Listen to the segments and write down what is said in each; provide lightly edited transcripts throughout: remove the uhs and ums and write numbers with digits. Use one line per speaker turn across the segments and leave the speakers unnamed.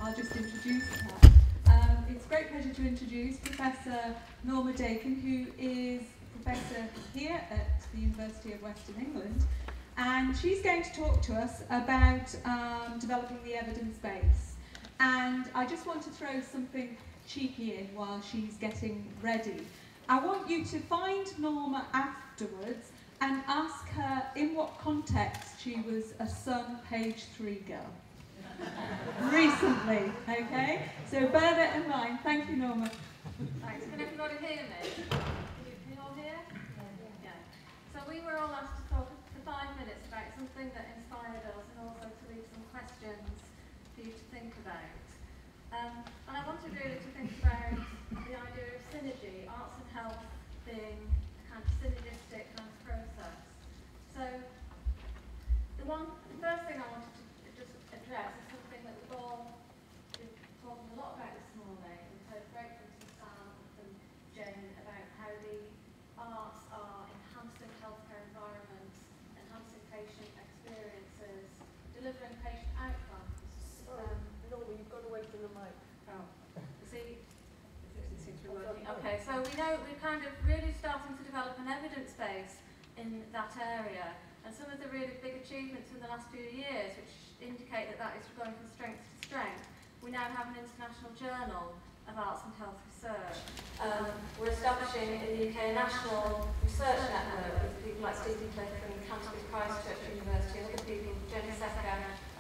I'll just introduce her. It's a great pleasure to introduce Professor Norma Daikin, who is Professor here at the University of Western England, and she's going to talk to us about developing the evidence base. And I just want to throw something cheeky in while she's getting ready. I want you to find Norma afterwards and ask her in what context she was a Sun page 3 girl. Recently, okay? So bear that in mind. Thank you, Norma.
Thanks. Can everybody hear me? Can you all hear? Yeah. So we were all asked to talk for 5 minutes about something that inspired us and also to leave some questions for you to think about. And I wanted really to think about the idea of synergy, arts and health being a kind of synergistic kind of process. So the first thing I wanted to just address is something that we've all been talking a lot about this morning. We've heard great from Sam and Jane about how the arts are enhancing healthcare environments, enhancing patient experiences, delivering patient outcomes.
Norma, you've got away from the mic.
Oh, see, it seems to be working. Okay, so we know we're kind of really starting to develop an evidence base in that area. And some of the really big achievements in the last few years, which indicate that that is going from strength to strength, we now have an international journal of arts and health research. We're establishing in the UK a national research network with people like Stephen Cliff from Canterbury Christchurch University and other people, Jenny Secker,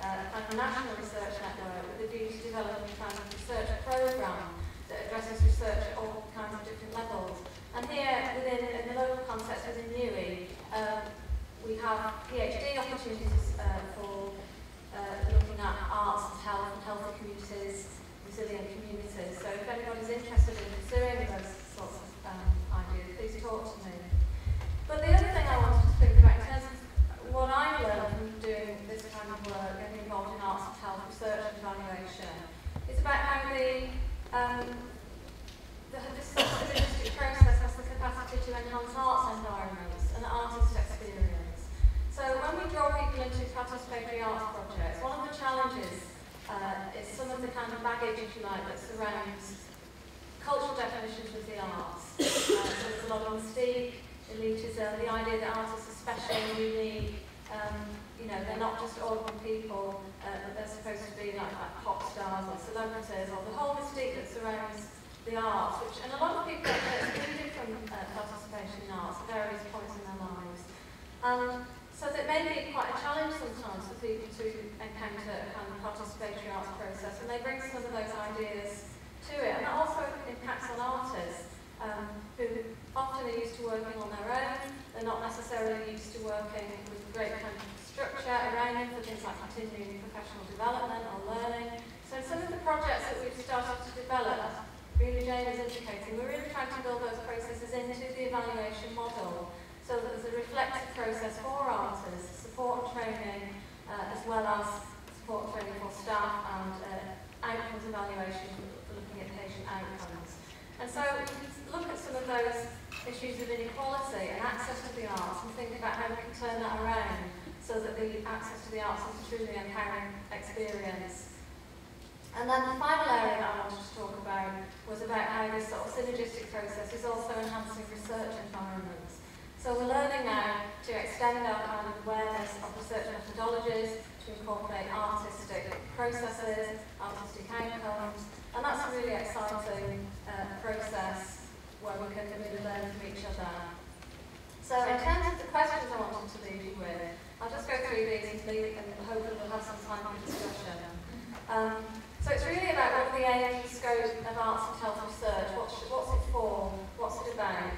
and a national research network with a view to developing a kind of research programme that addresses research at all kinds of different levels. And here, in the local context within UWE, we have PhD opportunities for looking at arts and healthy communities, resilient communities. So if anybody's interested in pursuing those sorts of ideas, please talk to me. But the other thing I wanted to think about in terms of what I've learned from doing this kind of work, getting involved in arts and health research and evaluation, is about how this synergistic process has the capacity to enhance arts environments and artist experience. So when we draw people into participatory arts projects, one of the challenges is some of the kind of baggage, if you like, that surrounds cultural definitions of the arts. So there's a lot of mystique, elitism, the idea that artists are special and unique. They're not just ordinary people, but they're supposed to be like pop stars or celebrities, or the whole mystique that surrounds the arts, and a lot of people are excluded from participation in arts at various points in their lives. So that may be quite a challenge sometimes for people to encounter a kind of participatory arts process, and they bring some of those ideas to it. And that also impacts on artists who often are used to working on their own. They're not necessarily used to working with a great kind of structure around them for things like continuing professional development or learning. So some of the projects that we've started to develop, really Jane is indicating, we're really trying to build those processes into the evaluation model, so that there's a reflective process for artists, support and training, as well as support and training for staff and outcomes evaluation for looking at patient outcomes. And so we can look at some of those issues of inequality and access to the arts and think about how we can turn that around so that the access to the arts is a truly empowering experience. And then the final area that I wanted to talk about was about how this sort of synergistic process is also enhancing research environments. So we're learning now to extend our kind of awareness of research methodologies, to incorporate artistic processes, artistic outcomes, and that's a really exciting process where we can really learn from each other. So in terms of the questions I wanted to leave you with, I'll just go through these and hopefully we'll have some time for discussion. So it's really about what are the aims and scope of arts and health research, what's it for, what's it about,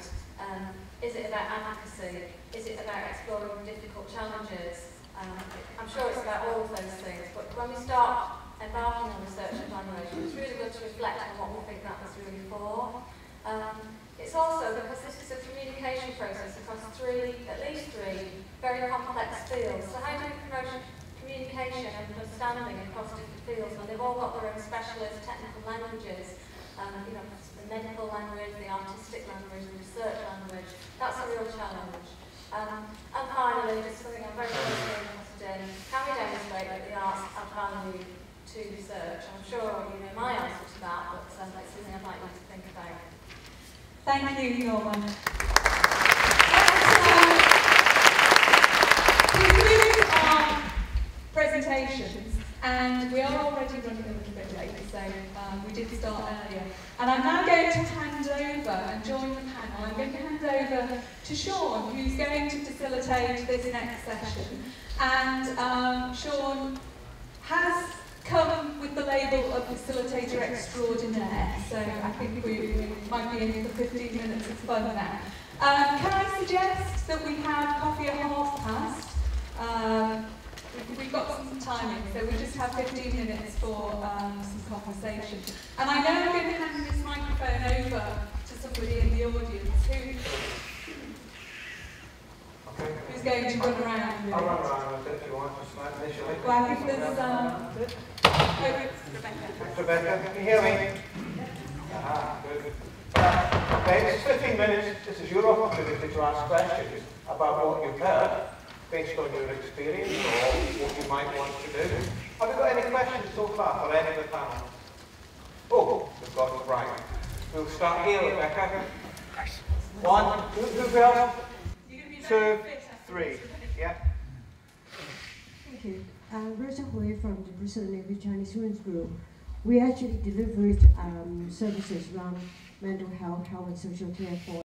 is it about advocacy, is it about exploring difficult challenges? I'm sure it's about all of those things, but when we start embarking on research and evaluation, it's really good to reflect on what we think that was really for. It's also because this is a communication process across at least three very complex fields. So how do we promote communication and understanding across different fields when they've all got their own specialist technical languages, the medical language, the artistic language, the research language? That's a real challenge. And finally, just something I'm very interested in, can we demonstrate that the arts add value to research? I'm sure
Thank you, Norma. Conclude our presentations, and we are already running a little bit late, so we did start earlier. And I'm now going to hand over and join the panel. I'm going to hand over to Sean, who's going to facilitate this next session. And Sean has come with the label of Facilitator Extraordinaire, so I think we might be in for 15 minutes of fun now. Can I suggest that we have coffee at 1:30? We've got some timing, so we just have 15 minutes for some conversation. And I know I'm going to hand this microphone over to somebody in the audience who's going to run around.
I'll run around if you want to slide initially.
Well, I think there's Rebecca.
Rebecca, can you hear me? Good. Okay, this is 15 minutes. This is your opportunity to ask questions about what you've heard, based on your experience or what you might want to do. Have you got any questions so far for any of the panel? Oh, we've got it right. We'll start here, Rebecca. 1, 2 else? 2, 3. Yeah.
Thank you. Rosa Hoy from the Brazil Navy Chinese Women's Group. We actually delivered services around mental health, and social care for